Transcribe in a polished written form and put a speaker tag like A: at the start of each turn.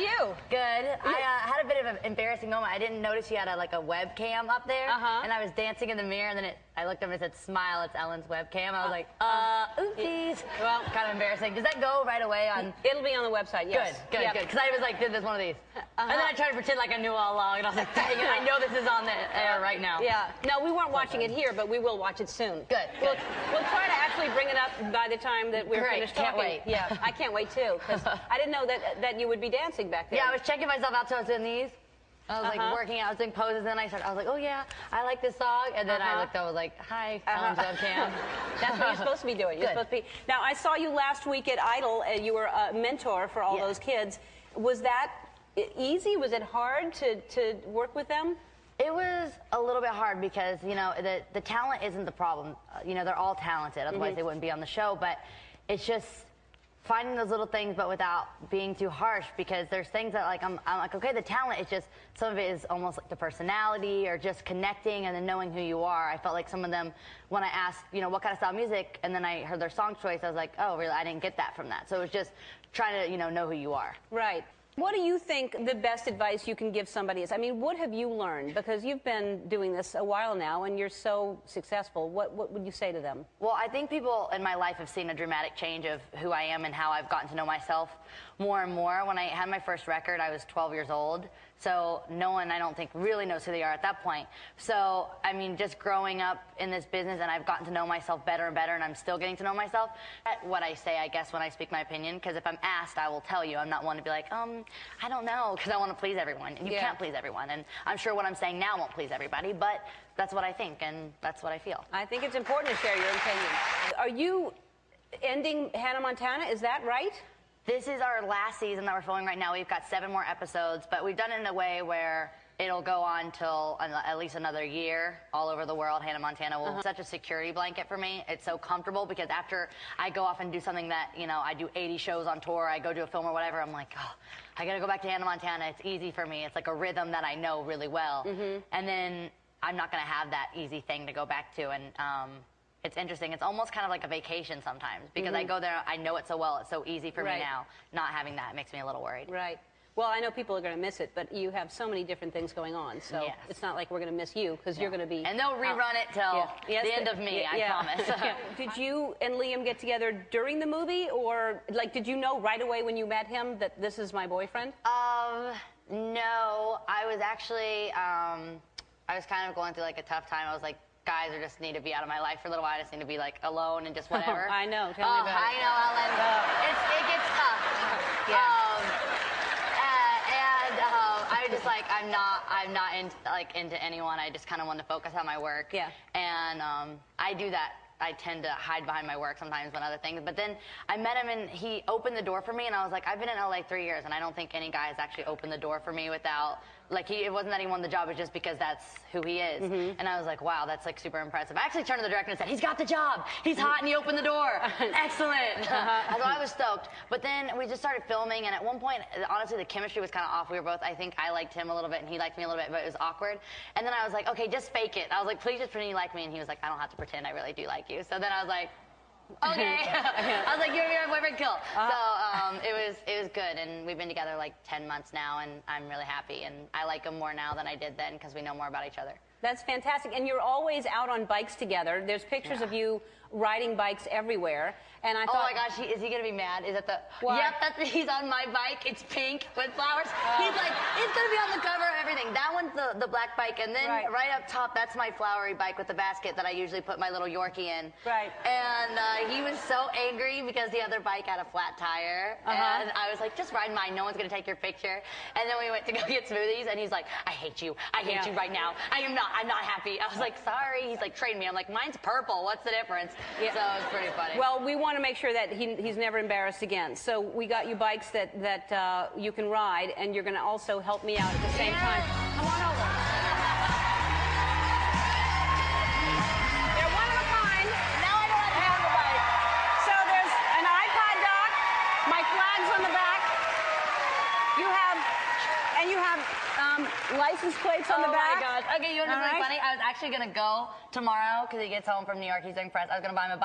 A: you?
B: Good. I had a bit of an embarrassing moment. I didn't notice you had a webcam up there, and I was dancing in the mirror, and then I looked up and it said, "Smile, it's Ellen's webcam." I was like, oopsies. Well, kind of embarrassing. Does that go right away on?
A: It'll be on the website, yes.
B: Good. Because I was like, did this one of these. And then I tried to pretend like I knew all along, and I was like, dang it, I know this is on the air right now.
A: Yeah. No, we weren't watching it here, but we will watch it soon.
B: Good.
A: We'll try to actually bring it up by the time that we're finished talking.
B: Can't wait.
A: Yeah, I can't wait too, because I didn't know that you would be dancing back there.
B: Yeah, I was checking myself out, so I was doing these. I was like working out, I was doing poses, and then I was like, oh yeah, I like this song. And then I looked up, I was like, hi, Ellen's webcam.
A: That's what you're supposed to be doing. You're supposed to be. Now, I saw you last week at Idol, and you were a mentor for all those kids. Was that easy? Was it hard to work with them?
B: It was a little bit hard because, you know, the talent isn't the problem. You know, they're all talented, otherwise they wouldn't be on the show. But it's just finding those little things, but without being too harsh, because there's things that I'm like, okay, the talent is just, some of it is almost like the personality or just connecting and then knowing who you are. I felt like some of them, when I asked, you know, what kind of style of music, and then I heard their song choice, I was like, oh, really, I didn't get that from that. So it was just trying to, you know who you are.
A: Right. What do you think the best advice you can give somebody is? I mean, what have you learned? Because you've been doing this a while now, and you're so successful. What would you say to them? Well,
B: I think people in my life have seen a dramatic change of who I am and how I've gotten to know myself more and more. When I had my first record, I was 12 years old. So no one, I don't think, really knows who they are at that point. So, I mean, just growing up in this business, and I've gotten to know myself better and better, and I'm still getting to know myself. That's what I say, I guess, when I speak my opinion, because if I'm asked, I will tell you. I'm not one to be like, I don't know, because I want to please everyone. And you can't please everyone. And I'm sure what I'm saying now won't please everybody, but that's what I think, and that's what I feel.
A: I think it's important to share your opinion. Are you ending Hannah Montana? Is that right?
B: This is our last season that we're filming right now. We've got 7 more episodes, but we've done it in a way where it'll go on till at least another year all over the world. Hannah Montana will be such a security blanket for me. It's so comfortable because after I go off and do something that, you know, I do 80 shows on tour, I go do a film or whatever, I'm like, oh, I gotta go back to Hannah Montana. It's easy for me. It's like a rhythm that I know really well. And then I'm not gonna have that easy thing to go back to. And it's interesting. It's almost kind of like a vacation sometimes because I go there, I know it so well. It's so easy for me now. Not having that makes me a little worried.
A: Right. Well, I know people are going to miss it, but you have so many different things going on, so it's not like we're going to miss you because you're going to be...
B: And they'll rerun it till the end of me, I promise.
A: Did you and Liam get together during the movie, or like did you know right away when you met him that this is my boyfriend?
B: No. I was actually, I was kind of going through like a tough time. I was like, guys just need to be out of my life for a little while. I just need to be like alone and just whatever.
A: I know. Tell me about it.
B: I know, Ellen. It gets tough. I was just like, I'm not into anyone. I just kind of want to focus on my work.
A: Yeah.
B: And I do that. I tend to hide behind my work sometimes when other things. But then I met him and he opened the door for me, and I was like, I've been in LA 3 years, and I don't think any guy has actually opened the door for me without, like, it wasn't that he won the job, it's just because that's who he is. And I was like, wow, that's like super impressive. I actually turned to the director and said, he's got the job. He's hot and he opened the door. Excellent. So I was stoked. But then we just started filming, and at one point, honestly, the chemistry was kind of off. We were both, I think I liked him a little bit and he liked me a little bit, but it was awkward. And then I was like, okay, just fake it. I was like, please just pretend you like me. And he was like, I don't have to pretend, I really do like you. So then I was like, okay. I was like, you're my boyfriend, cool. So it was good, and we've been together like 10 months now, and I'm really happy, and I like him more now than I did then because we know more about each other.
A: That's fantastic, and you're always out on bikes together. There's pictures of you riding bikes everywhere, and I thought...
B: Oh my gosh, is he gonna be mad? Is that the...
A: What?
B: Yep, he's on my bike. It's pink with flowers. He's like, it's gonna be on the cover of everything. That one's the black bike, and then right up top, that's my flowery bike with the basket that I usually put my little Yorkie in.
A: Right.
B: And he was so angry because the other bike had a flat tire, and I was like, just ride mine. No one's gonna take your picture. And then we went to go get smoothies, and he's like, I hate you. I hate you right now. I'm not happy. I was like, sorry. He's like, trade me. I'm like, mine's purple. What's the difference? So it was pretty funny.
A: Well, we want to make sure that he's never embarrassed again. So we got you bikes that you can ride, and you're going to also help me out at the same time. Come on over. They're one of a kind.
B: Now I don't have to have the bike.
A: So there's an iPod dock. My flag's on the back. You have license plates on the back.
B: Oh my gosh. Okay, you know what's really funny? I was actually going to go tomorrow because he gets home from New York. He's doing press. I was going to buy him a bike.